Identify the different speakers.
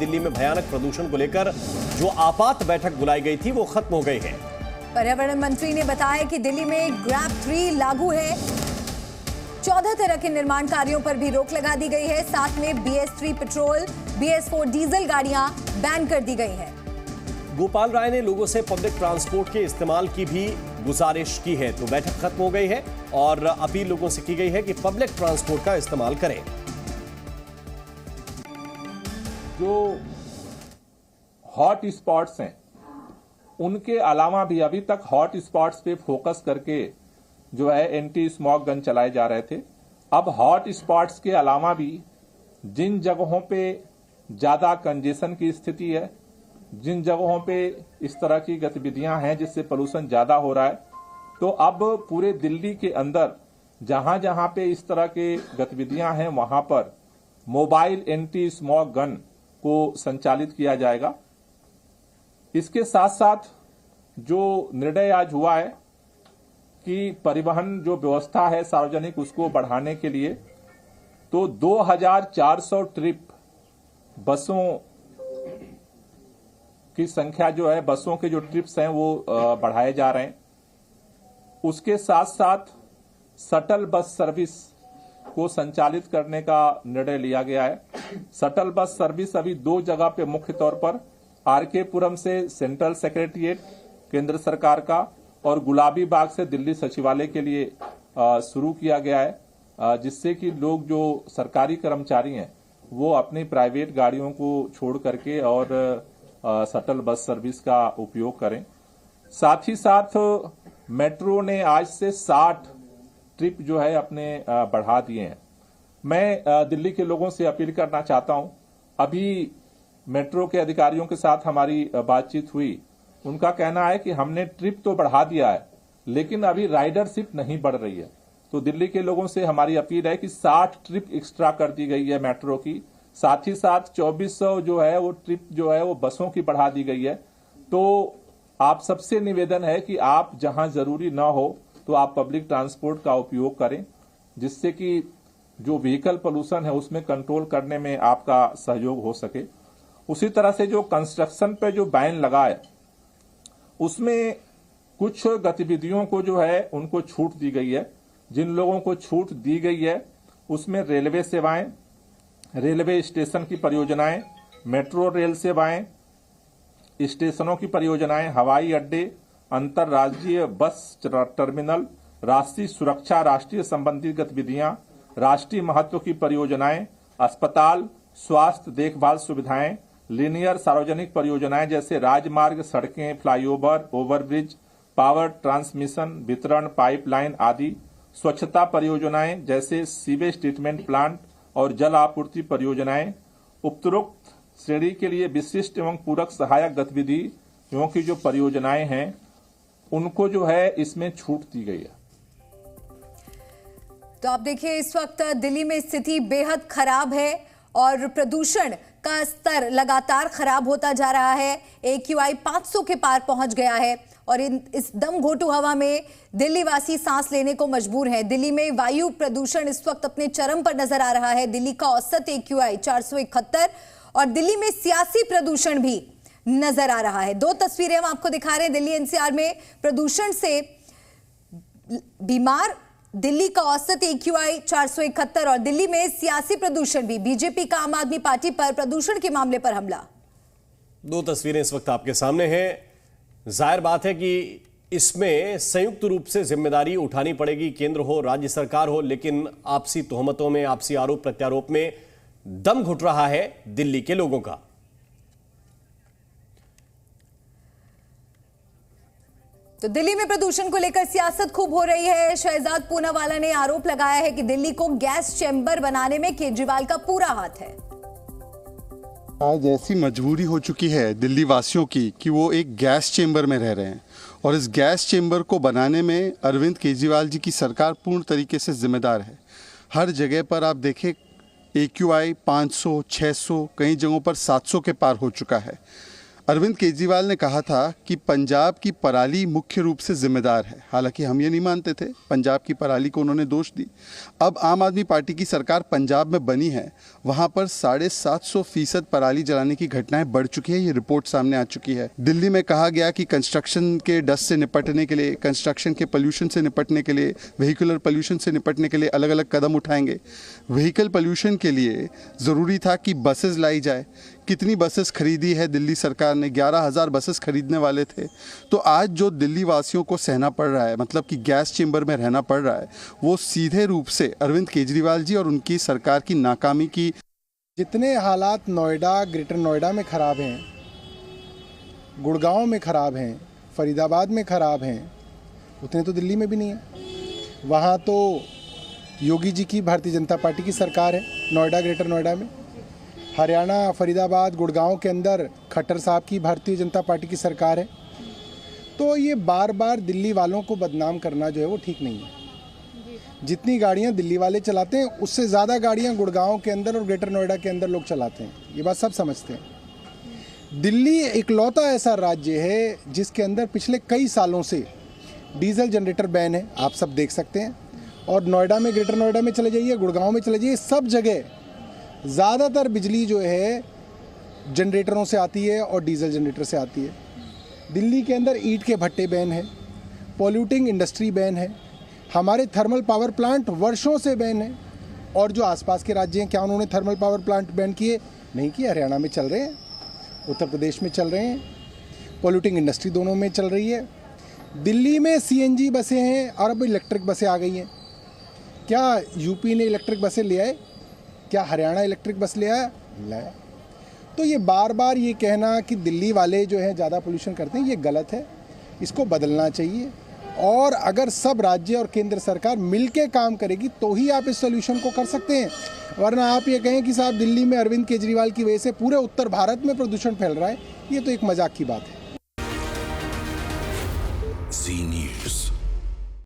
Speaker 1: दिल्ली में भयानक प्रदूषण को लेकर जो आपात बैठक बुलाई गई थी वो खत्म हो गई है।
Speaker 2: पर्यावरण मंत्री ने बताया कि दिल्ली में ग्रैप 3 लागू है। 14 तरह के निर्माण कार्यों पर भी रोक लगा दी गई है। साथ में BS3 पेट्रोल, BS4 डीजल गाड़ियां बैन कर दी गई हैं।
Speaker 1: गोपाल राय ने लोगों से पब्लिक ट्रांसपोर्ट के इस्तेमाल की भी गुजारिश की है। तो बैठक खत्म हो गई है और अपील लोगों से की गई है कि पब्लिक ट्रांसपोर्ट का इस्तेमाल करें।
Speaker 3: जो हॉट स्पॉट्स हैं उनके अलावा भी अभी तक हॉट स्पॉट्स पे फोकस करके जो है एंटी स्मॉग गन चलाए जा रहे थे। अब हॉट स्पॉट्स के अलावा भी जिन जगहों पे ज्यादा कंजेशन की स्थिति है, जिन जगहों पे इस तरह की गतिविधियां हैं जिससे पोल्यूशन ज्यादा हो रहा है, तो अब पूरे दिल्ली के अंदर जहां जहां पे इस तरह के गतिविधियां हैं वहां पर मोबाइल एंटी स्मॉग गन को संचालित किया जाएगा। इसके साथ साथ जो निर्णय आज हुआ है कि परिवहन जो व्यवस्था है सार्वजनिक उसको बढ़ाने के लिए, तो 2400 ट्रिप बसों की संख्या जो है, बसों के जो ट्रिप्स हैं वो बढ़ाए जा रहे हैं। उसके साथ साथ शटल बस सर्विस को संचालित करने का निर्णय लिया गया है। शटल बस सर्विस अभी 2 जगह पे मुख्य तौर पर RK पुरम से सेंट्रल सेक्रेटरिएट केंद्र सरकार का और गुलाबी बाग से दिल्ली सचिवालय के लिए शुरू किया गया है, जिससे कि लोग जो सरकारी कर्मचारी हैं वो अपनी प्राइवेट गाड़ियों को छोड़ करके और शटल बस सर्विस का उपयोग करें। साथ ही साथ मेट्रो ने आज से 60 ट्रिप जो है अपने बढ़ा दिए हैं। मैं दिल्ली के लोगों से अपील करना चाहता हूं, अभी मेट्रो के अधिकारियों के साथ हमारी बातचीत हुई, उनका कहना है कि हमने ट्रिप तो बढ़ा दिया है लेकिन अभी राइडरशिप नहीं बढ़ रही है। तो दिल्ली के लोगों से हमारी अपील है कि 60 ट्रिप एक्स्ट्रा कर दी गई है मेट्रो की। साथ ही साथ 2400 जो है वो ट्रिप जो है वो बसों की बढ़ा दी गई है। तो आप सबसे निवेदन है कि आप जहां जरूरी ना हो तो आप पब्लिक ट्रांसपोर्ट का उपयोग करें, जिससे कि जो व्हीकल पोल्यूशन है उसमें कंट्रोल करने में आपका सहयोग हो सके। उसी तरह से जो कंस्ट्रक्शन पे जो बैन लगा है उसमें कुछ गतिविधियों को जो है उनको छूट दी गई है। जिन लोगों को छूट दी गई है उसमें रेलवे सेवाएं, रेलवे स्टेशन की परियोजनाएं, मेट्रो रेल सेवाएं, स्टेशनों की परियोजनाएं, हवाई अड्डे, अंतर्राज्यीय बस टर्मिनल, राष्ट्रीय सुरक्षा, राष्ट्रीय संबंधित गतिविधियां, राष्ट्रीय महत्व की परियोजनाएं, अस्पताल, स्वास्थ्य देखभाल सुविधाएं, लीनियर सार्वजनिक परियोजनाएं जैसे राजमार्ग, सड़कें, फ्लाईओवर, ओवरब्रिज, पावर ट्रांसमिशन, वितरण, पाइपलाइन आदि, स्वच्छता परियोजनाएं जैसे सीवेज ट्रीटमेंट प्लांट और जल आपूर्ति परियोजनाएं, उपरोक्त श्रेणी के लिए विशिष्ट एवं पूरक सहायक गतिविधियों की जो परियोजनाएं हैं उनको जो है इसमें छूट दी गई है।
Speaker 2: तो आप देखिए इस वक्त दिल्ली में स्थिति बेहद खराब है और प्रदूषण का स्तर लगातार खराब होता जा रहा है। AQI 500 के पार पहुंच गया है और इस दम घोटू हवा में दिल्ली वासी सांस लेने को मजबूर हैं। दिल्ली में वायु प्रदूषण इस वक्त अपने चरम पर नजर आ रहा है। दिल्ली का औसत AQI 471 और दिल्ली में सियासी प्रदूषण भी नजर आ रहा है। 2 तस्वीरें हम आपको दिखा रहे हैं। दिल्ली NCR में प्रदूषण से बीमार, दिल्ली का औसत AQI 471 और दिल्ली में सियासी प्रदूषण भी, बीजेपी का आम आदमी पार्टी पर प्रदूषण के मामले पर हमला।
Speaker 1: 2 तस्वीरें इस वक्त आपके सामने हैं। जाहिर बात है कि इसमें संयुक्त रूप से जिम्मेदारी उठानी पड़ेगी, केंद्र हो, राज्य सरकार हो, लेकिन आपसी तोहमतों में, आपसी आरोप प्रत्यारोप में दम घुट रहा है दिल्ली के लोगों का।
Speaker 2: तो दिल्ली में प्रदूषण को लेकर सियासत खूब हो रही है। शहजाद पूनावाला ने आरोप लगाया है कि दिल्ली को गैस चैम्बर बनाने में केजरीवाल का पूरा हाथ है।
Speaker 4: आज ऐसी मजबूरी हो चुकी है दिल्ली वासियों की कि वो एक गैस चैम्बर में रह रहे हैं और इस गैस चैम्बर को बनाने में अरविंद केजरीवाल जी की सरकार पूर्ण तरीके से जिम्मेदार है। हर जगह पर आप देखें AQI 500, 600, कई जगहों पर 700 के पार हो चुका है। अरविंद केजरीवाल ने कहा था कि पंजाब की पराली मुख्य रूप से जिम्मेदार है। हालांकि हम ये नहीं मानते थे, पंजाब की पराली को उन्होंने दोष दी। अब आम आदमी पार्टी की सरकार पंजाब में बनी है, वहां पर 750% पराली जलाने की घटनाएं बढ़ चुकी है। ये रिपोर्ट सामने आ चुकी है। दिल्ली में कहा गया कि कंस्ट्रक्शन के डस्ट से निपटने के लिए, कंस्ट्रक्शन के पोल्यूशन से निपटने के लिए, व्हीकुलर पोल्यूशन से निपटने के लिए अलग अलग कदम उठाएंगे। व्हीकल पोल्यूशन के लिए ज़रूरी था कि बसेस लाई जाए। कितनी बसेस खरीदी है दिल्ली सरकार ने? 11,000 बसेस खरीदने वाले थे। तो आज जो दिल्ली वासियों को सहना पड़ रहा है, मतलब कि गैस चेंबर में रहना पड़ रहा है, वो सीधे रूप से अरविंद केजरीवाल जी और उनकी सरकार की नाकामी की।
Speaker 5: जितने हालात नोएडा, ग्रेटर नोएडा में ख़राब हैं, गुड़गांव में ख़राब हैं, फरीदाबाद में ख़राब हैं, उतने तो दिल्ली में भी नहीं है। वहाँ तो योगी जी की भारतीय जनता पार्टी की सरकार है नोएडा, ग्रेटर नोएडा में। हरियाणा, फरीदाबाद, गुड़गांव के अंदर खट्टर साहब की भारतीय जनता पार्टी की सरकार है। तो ये बार बार दिल्ली वालों को बदनाम करना जो है वो ठीक नहीं है। जितनी गाड़ियां दिल्ली वाले चलाते हैं, उससे ज़्यादा गाड़ियां गुड़गांव के अंदर और ग्रेटर नोएडा के अंदर लोग चलाते हैं। ये बात सब समझते हैं। दिल्ली इकलौता ऐसा राज्य है जिसके अंदर पिछले कई सालों से डीजल जनरेटर बैन है, आप सब देख सकते हैं। और नोएडा में, ग्रेटर नोएडा में चले जाइए, गुड़गांव में चले जाइए, सब जगह ज़्यादातर बिजली जो है जनरेटरों से आती है और डीजल जनरेटर से आती है। दिल्ली के अंदर ईंट के भट्टे बैन है, पॉल्यूटिंग इंडस्ट्री बैन है, हमारे थर्मल पावर प्लांट वर्षों से बैन है। और जो आसपास के राज्य हैं, क्या उन्होंने थर्मल पावर प्लांट बैन किए? नहीं किए। हरियाणा में चल रहे हैं, उत्तर प्रदेश में चल रहे हैं, पॉल्यूटिंग इंडस्ट्री दोनों में चल रही है। दिल्ली में सीएनजी बसें हैं और अब इलेक्ट्रिक बसें आ गई हैं। क्या यूपी ने इलेक्ट्रिक बसें ले आए? क्या हरियाणा इलेक्ट्रिक बस ले आया? लाया। तो ये बार बार ये कहना कि दिल्ली वाले जो है ज़्यादा पोल्यूशन करते हैं, ये गलत है। इसको बदलना चाहिए। और अगर सब राज्य और केंद्र सरकार मिलके काम करेगी तो ही आप इस सोल्यूशन को कर सकते हैं। वरना आप ये कहें कि साहब दिल्ली में अरविंद केजरीवाल की वजह से पूरे उत्तर भारत में प्रदूषण फैल रहा है, ये तो एक मजाक की बात है।
Speaker 6: Zee News.